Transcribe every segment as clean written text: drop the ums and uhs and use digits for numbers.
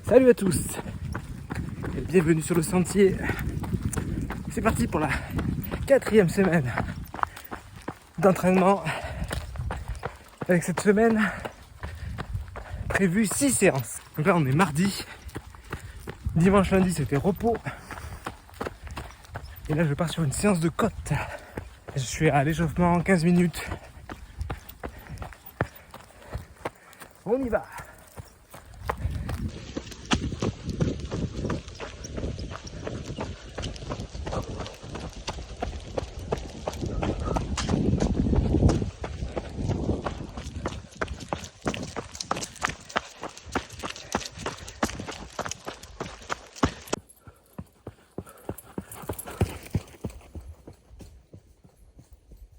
Salut à tous et bienvenue sur le sentier. C'est parti pour la 4e semaine d'entraînement. Avec cette semaine prévue 6 séances. Donc là on est mardi. Dimanche, lundi c'était repos. Et là je pars sur une séance de côte. Je suis à l'échauffement en 15 minutes. On y va.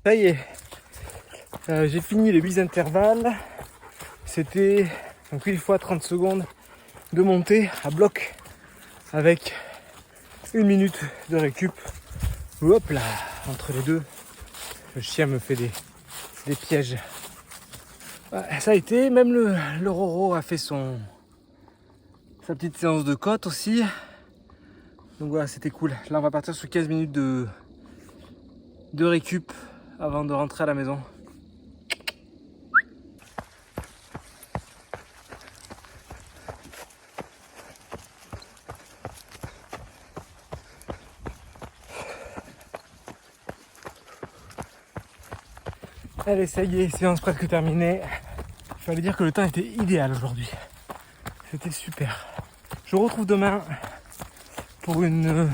Ça y est, j'ai fini les 8 intervalles. C'était donc 8 fois 30 secondes de montée à bloc avec 1 minute de récup. Hop là, entre les deux, le chien me fait des pièges. Ouais, ça a été, même le Roro a fait sa petite séance de côte aussi. Donc voilà, c'était cool. Là on va partir sur 15 minutes de récup avant de rentrer à la maison. Allez, ça y est, séance presque terminée. Il fallait dire que le temps était idéal aujourd'hui. C'était super. Je vous retrouve demain pour une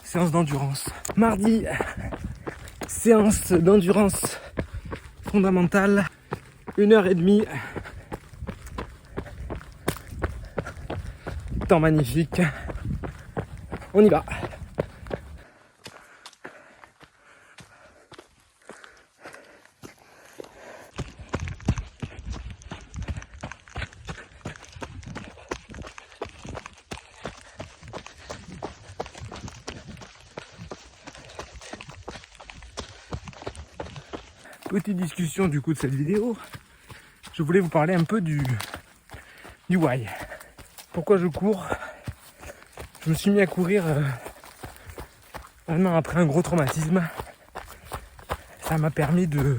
séance d'endurance. Mardi, séance d'endurance fondamentale. 1h30. Temps magnifique. On y va. Petite discussion du coup de cette vidéo. Je voulais vous parler un peu du why. Pourquoi je cours? Je me suis mis à courir un an après un gros traumatisme. Ça m'a permis de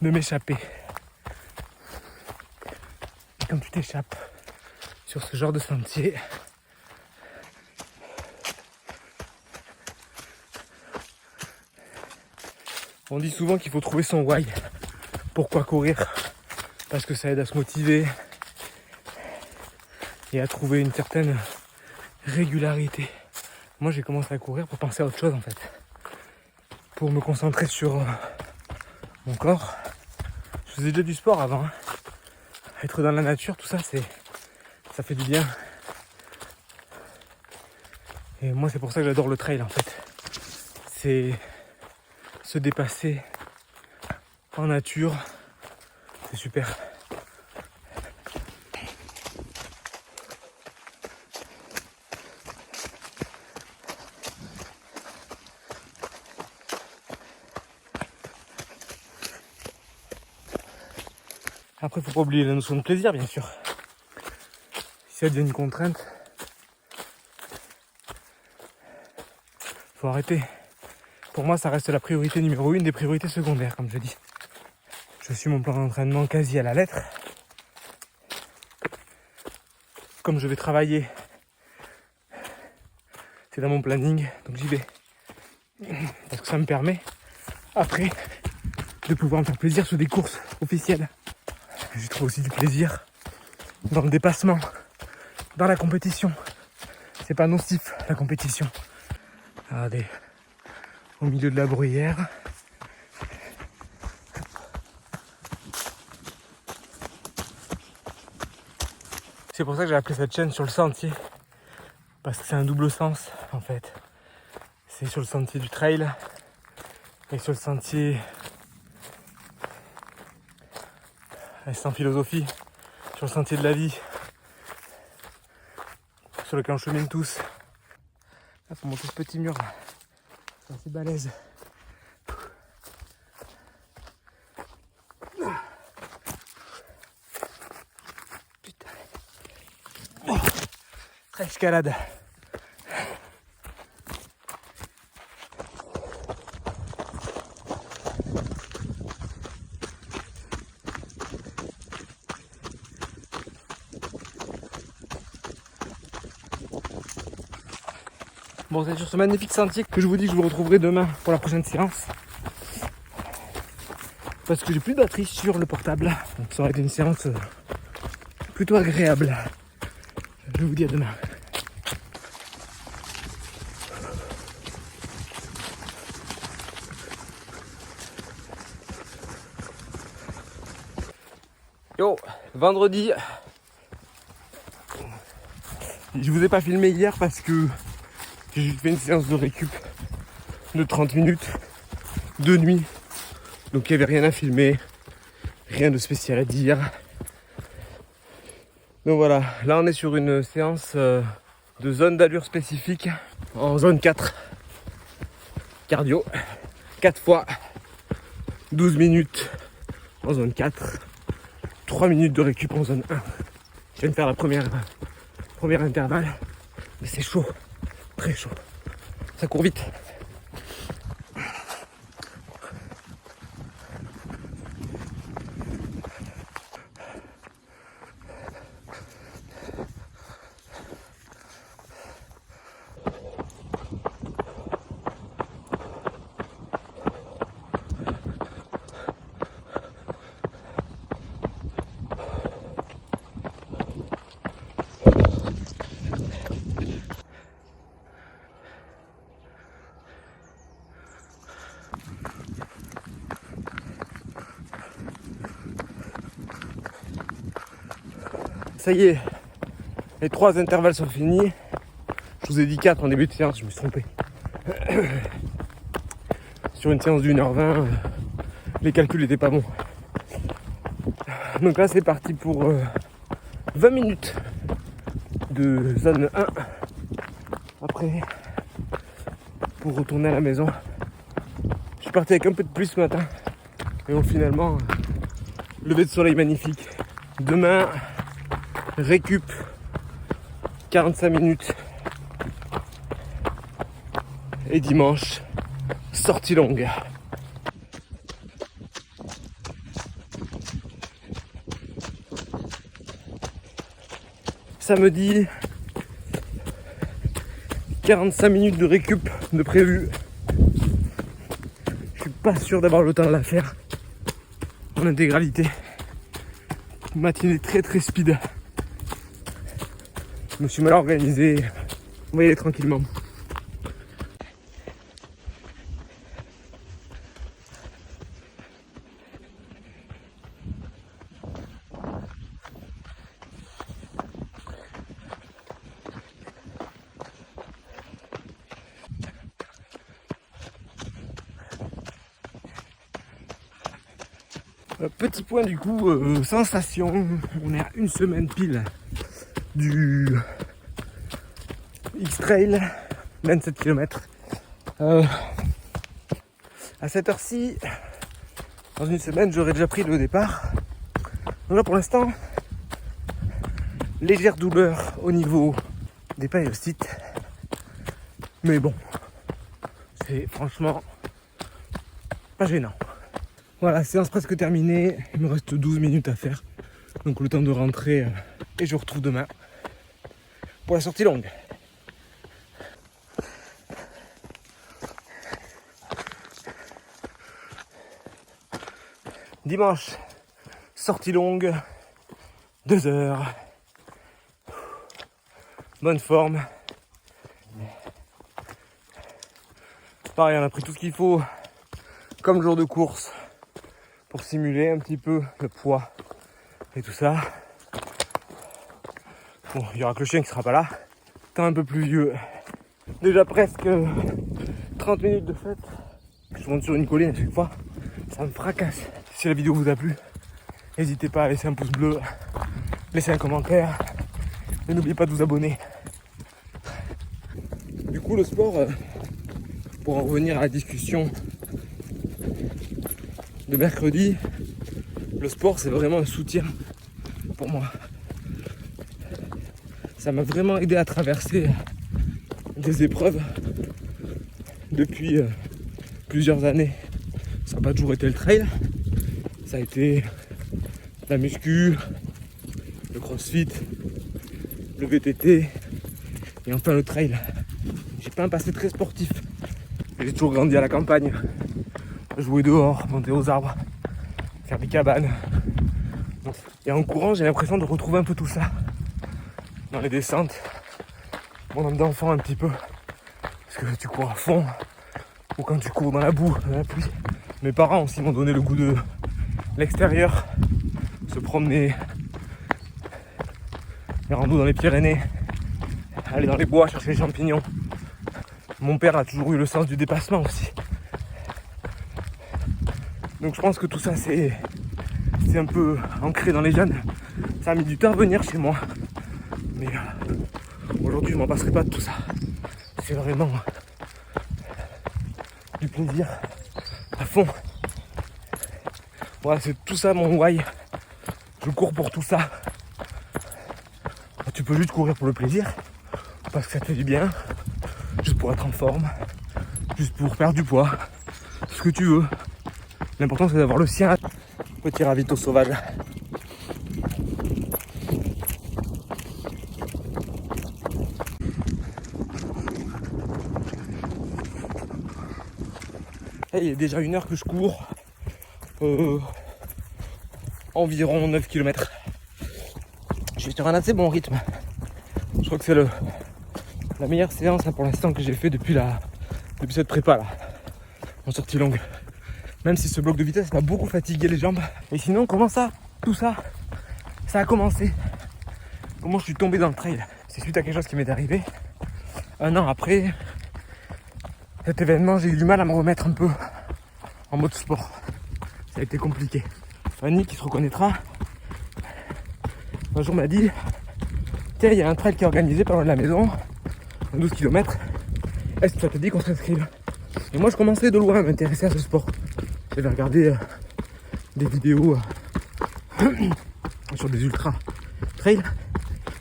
m'échapper. Et quand tu t'échappes sur ce genre de sentier, on dit souvent qu'il faut trouver son why. Pourquoi courir? Parce que ça aide à se motiver et à trouver une certaine régularité. Moi j'ai commencé à courir pour penser à autre chose en fait. Pour me concentrer sur mon corps. Je faisais déjà du sport avant. Être dans la nature, tout ça, ça fait du bien. Et moi c'est pour ça que j'adore le trail en fait. C'est se dépasser en nature. C'est super. Après, faut pas oublier la notion de plaisir, bien sûr. Si ça devient une contrainte, faut arrêter. Pour moi, ça reste la priorité numéro 1 des priorités secondaires, comme je dis. Je suis mon plan d'entraînement quasi à la lettre. Comme je vais travailler, c'est dans mon planning, donc j'y vais. Parce que ça me permet, après, de pouvoir me faire plaisir sur des courses officielles. Je trouve aussi du plaisir dans le dépassement, dans la compétition. C'est pas nocif, la compétition. Regardez, au milieu de la bruyère. C'est pour ça que j'ai appelé cette chaîne Sur le sentier. Parce que c'est un double sens, en fait. C'est sur le sentier du trail et sur le sentier sans philosophie, sur le sentier de la vie, sur lequel on chemine tous. Là, faut monter ce petit mur là. C'est assez balèze. Escalade. Bon, c'est sur ce magnifique sentier que je vous dis que je vous retrouverai demain pour la prochaine séance. Parce que j'ai plus de batterie sur le portable. Donc ça aurait été une séance plutôt agréable. Je vous dis à demain. Yo, vendredi. Je vous ai pas filmé hier parce que j'ai juste fait une séance de récup de 30 minutes de nuit. Donc il n'y avait rien à filmer, rien de spécial à dire. Donc voilà, là on est sur une séance de zone d'allure spécifique en zone 4. Cardio, 4 fois 12 minutes en zone 4, 3 minutes de récup en zone 1. Je viens de faire la première intervalle, mais c'est chaud, très chaud. Ça court vite. Ça y est, les 3 intervalles sont finis. Je vous ai dit 4 en début de séance, je me suis trompé. Sur une séance d'1h20, les calculs n'étaient pas bons. Donc là c'est parti pour 20 minutes de zone 1. Après, pour retourner à la maison, je suis parti avec un peu de pluie ce matin. Et bon, finalement, lever de soleil magnifique. Demain, récup 45 minutes. Et dimanche, sortie longue. Samedi, 45 minutes de récup de prévu. Je suis pas sûr d'avoir le temps de la faire en intégralité. Matinée très très speed. Je me suis mal organisé. On va y aller tranquillement. Petit point du coup, sensation, on est à une semaine pile du X-Trail, 27 km. À cette heure-ci, dans une semaine, j'aurais déjà pris le départ. Donc là pour l'instant, légère douleur au niveau des périostites. Mais bon, c'est franchement pas gênant. Voilà, séance presque terminée, il me reste 12 minutes à faire. Donc le temps de rentrer et je vous retrouve demain pour la sortie longue. Dimanche, sortie longue, 2 heures. Bonne forme. Pareil, on a pris tout ce qu'il faut comme jour de course pour simuler un petit peu le poids et tout ça. Bon, il y aura que le chien qui sera pas là. Temps un peu plus vieux. Déjà presque 30 minutes de fête. Je monte sur une colline à chaque fois. Ça me fracasse. Si la vidéo vous a plu, n'hésitez pas à laisser un pouce bleu, laisser un commentaire et n'oubliez pas de vous abonner. Du coup, le sport, pour en revenir à la discussion de mercredi, le sport c'est vraiment un soutien pour moi. Ça m'a vraiment aidé à traverser des épreuves depuis plusieurs années. Ça n'a pas toujours été le trail, ça a été la muscu, le crossfit, le VTT et enfin le trail. J'ai pas un passé très sportif. J'ai toujours grandi à la campagne, jouer dehors, monter aux arbres, faire des cabanes. Et en courant, j'ai l'impression de retrouver un peu tout ça. Dans les descentes, mon âme d'enfant un petit peu. Parce que tu cours à fond, ou quand tu cours dans la boue, dans la pluie. Mes parents aussi m'ont donné le goût de l'extérieur, se promener, les randos dans les Pyrénées, aller dans les bois chercher les champignons. Mon père a toujours eu le sens du dépassement aussi. Donc je pense que tout ça c'est un peu ancré dans les jeunes. Ça a mis du temps à venir chez moi. Mais aujourd'hui je m'en passerai pas de tout ça. C'est vraiment du plaisir à fond. Voilà, c'est tout ça mon why. Je cours pour tout ça. Tu peux juste courir pour le plaisir, parce que ça te fait du bien, juste pour être en forme, juste pour perdre du poids, tout ce que tu veux. L'important c'est d'avoir le sien. Petit ravito sauvage. Et il est déjà 1 heure que je cours. Environ 9 km. Je suis sur un assez bon rythme. Je crois que c'est la meilleure séance là, pour l'instant que j'ai fait depuis cette prépa là, en sortie longue. Même si ce bloc de vitesse m'a beaucoup fatigué les jambes. Et sinon, comment ça, tout ça, ça a commencé? Comment je suis tombé dans le trail? C'est suite à quelque chose qui m'est arrivé. 1 an après cet événement, j'ai eu du mal à me remettre un peu en mode sport. Ça a été compliqué. Fanny, qui se reconnaîtra, un jour m'a dit: tiens, il y a un trail qui est organisé pas loin de la maison, 12 km. Est-ce que ça te dit qu'on s'inscrive? Et moi, je commençais de loin à m'intéresser à ce sport. J'avais regardé des vidéos sur des ultra trail.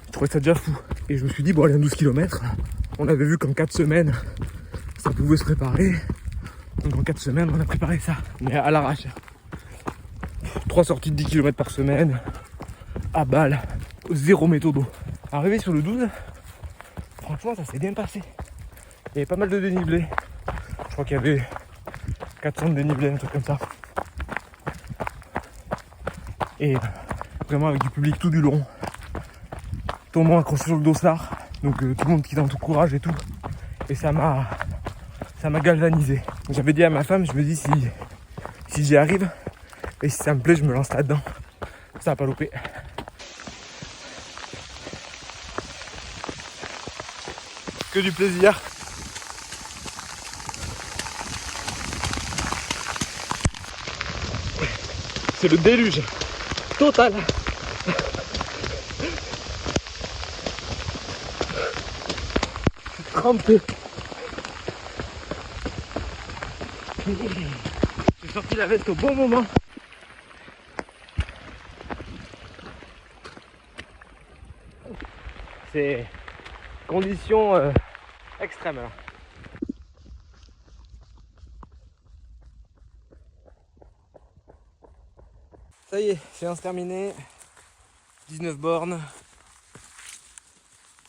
Je trouvais ça déjà fou. Et je me suis dit, bon, allez, 12 km, on avait vu qu'en 4 semaines, ça pouvait se préparer. Donc en 4 semaines, on a préparé ça. Mais à l'arrache. 3 sorties de 10 km par semaine, à balle, 0 méthodo. Arrivé sur le 12, franchement, ça s'est bien passé. Il y avait pas mal de dénivelé. Je crois qu'il y avait 400 de dénivelé, un truc comme ça. Et vraiment avec du public tout du long. Tout le monde accroché sur le dossard. Donc tout le monde qui est dans tout courage et tout. Et ça m'a galvanisé. J'avais dit à ma femme, je me dis si j'y arrive et si ça me plaît, je me lance là-dedans. Ça va pas louper. Que du plaisir. C'est le déluge total. Trempé. J'ai sorti la veste au bon moment. C'est conditions extrêmes là. Ça y est, séance terminée. 19 bornes.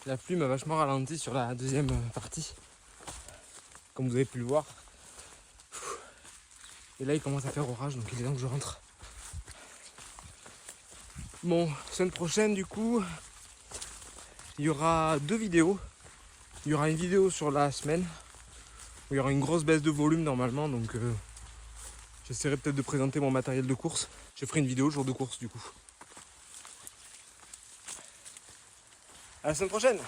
La pluie m'a vachement ralenti sur la deuxième partie, comme vous avez pu le voir. Et là il commence à faire orage, donc il est temps que je rentre. Bon, semaine prochaine du coup, il y aura 2 vidéos. Il y aura une vidéo sur la semaine, où il y aura une grosse baisse de volume normalement, donc j'essaierai peut-être de présenter mon matériel de course. Je ferai une vidéo le jour de course du coup. À la semaine prochaine!